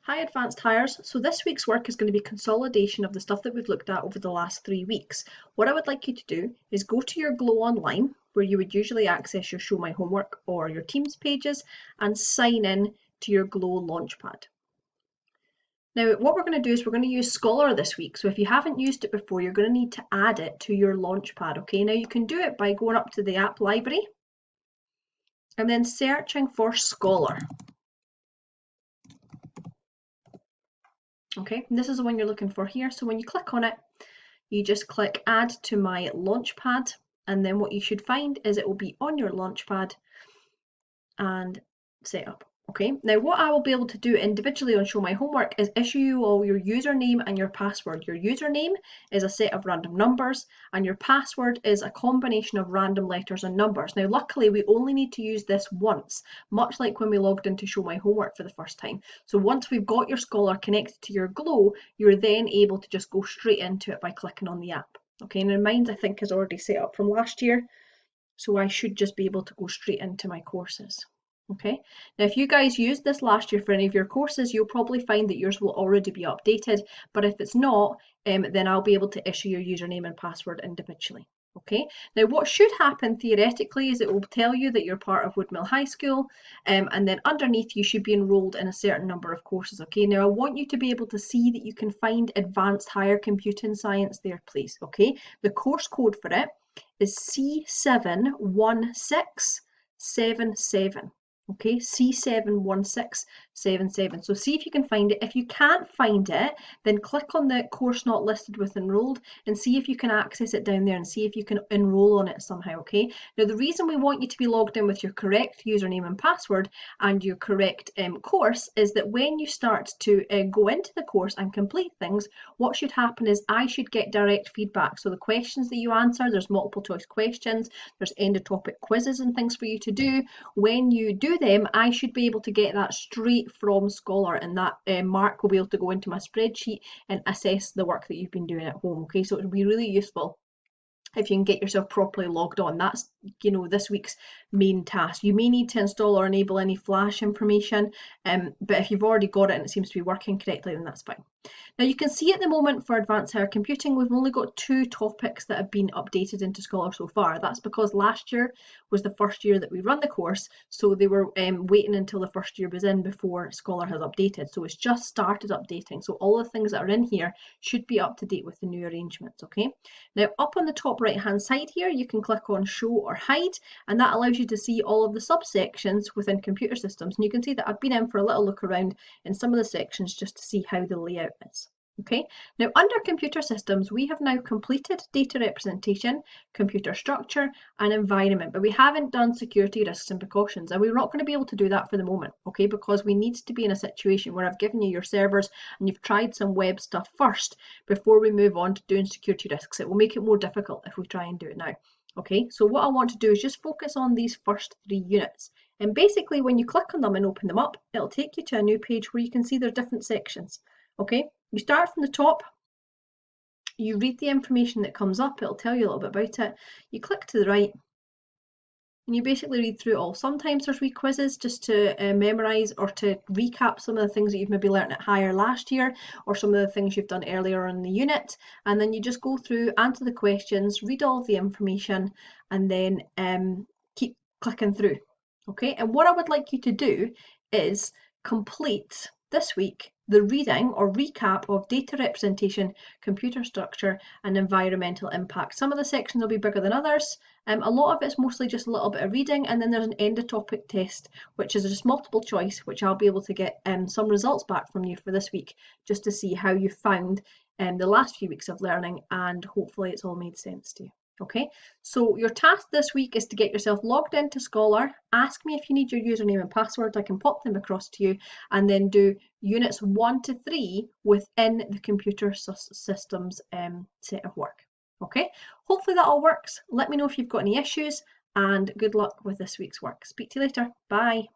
Hi Advanced Hires. So this week's work is going to be consolidation of the stuff that we've looked at over the last 3 weeks. What I would like you to do is go to your Glow Online, where you would usually access your Show My Homework or your Teams pages, and sign in to your Glow Launchpad. Now what we're going to do is we're going to use Scholar this week. So if you haven't used it before, you're going to need to add it to your Launchpad. Okay, now you can do it by going up to the app library and then searching for Scholar. Okay, and this is the one you're looking for here. So when you click on it, you just click add to my Launchpad, and then what you should find is it will be on your Launchpad and set up. Okay, now what I will be able to do individually on Show My Homework is issue you all your username and your password. Your username is a set of random numbers and your password is a combination of random letters and numbers. Now luckily we only need to use this once, much like when we logged into Show My Homework for the first time. So once we've got your Scholar connected to your Glow, you're then able to just go straight into it by clicking on the app. Okay, and mine I think is already set up from last year, so I should just be able to go straight into my courses. Okay, now if you guys used this last year for any of your courses, you'll probably find that yours will already be updated, but if it's not, then I'll be able to issue your username and password individually. Okay, now what should happen theoretically is it will tell you that you're part of Woodmill High School, and then underneath you should be enrolled in a certain number of courses. Okay, now I want you to be able to see that you can find Advanced Higher Computing Science there, please. Okay, the course code for it is C71677. Okay, C71677. So see if you can find it. If you can't find it, then click on the course not listed with enrolled and see if you can access it down there and see if you can enroll on it somehow. Okay, now the reason we want you to be logged in with your correct username and password and your correct course is that when you start to go into the course and complete things, what should happen is I should get direct feedback. So the questions that you answer, there's multiple choice questions, there's end of topic quizzes and things for you to do. When you do them, I should be able to get that straight from Scholar, and that mark will be able to go into my spreadsheet and assess the work that you've been doing at home. Okay, so it will be really useful if you can get yourself properly logged on. That's, this week's main task. You may need to install or enable any flash information, but if you've already got it and it seems to be working correctly, then that's fine. Now you can see at the moment for Advanced Higher Computing, we've only got 2 topics that have been updated into Scholar so far. That's because last year was the first year that we run the course, so they were waiting until the first year was in before Scholar has updated. So it's just started updating. So all the things that are in here should be up to date with the new arrangements, okay? Now up on the top right hand side here, you can click on Show or Hide, and that allows you to see all of the subsections within computer systems. And you can see that I've been in for a little look around in some of the sections just to see how the layout is. Okay, now under computer systems, we have now completed data representation, computer structure and environment, but we haven't done security risks and precautions, and we're not going to be able to do that for the moment, okay, because we need to be in a situation where I've given you your servers and you've tried some web stuff first before we move on to doing security risks. It will make it more difficult if we try and do it now. Okay, so what I want to do is just focus on these first 3 units. And basically when you click on them and open them up, it'll take you to a new page where you can see there's different sections. Okay, you start from the top, you read the information that comes up, it'll tell you a little bit about it. You click to the right and you basically read through it all. Sometimes there's wee quizzes just to memorise or to recap some of the things that you've maybe learnt at higher last year, or some of the things you've done earlier in the unit, and then you just go through, answer the questions, read all of the information, and then keep clicking through. Okay, and what I would like you to do is complete this week the reading or recap of data representation, computer structure and environmental impact. Some of the sections will be bigger than others. A lot of it's mostly just a little bit of reading, and then there's an end of topic test, which is just multiple choice, which I'll be able to get some results back from you for this week, just to see how you found the last few weeks of learning, and hopefully it's all made sense to you. Okay, so your task this week is to get yourself logged into Scholar. Ask me if you need your username and password. I can pop them across to you, and then do units 1 to 3 within the computer systems set of work. Okay, hopefully that all works. Let me know if you've got any issues, and good luck with this week's work. Speak to you later. Bye.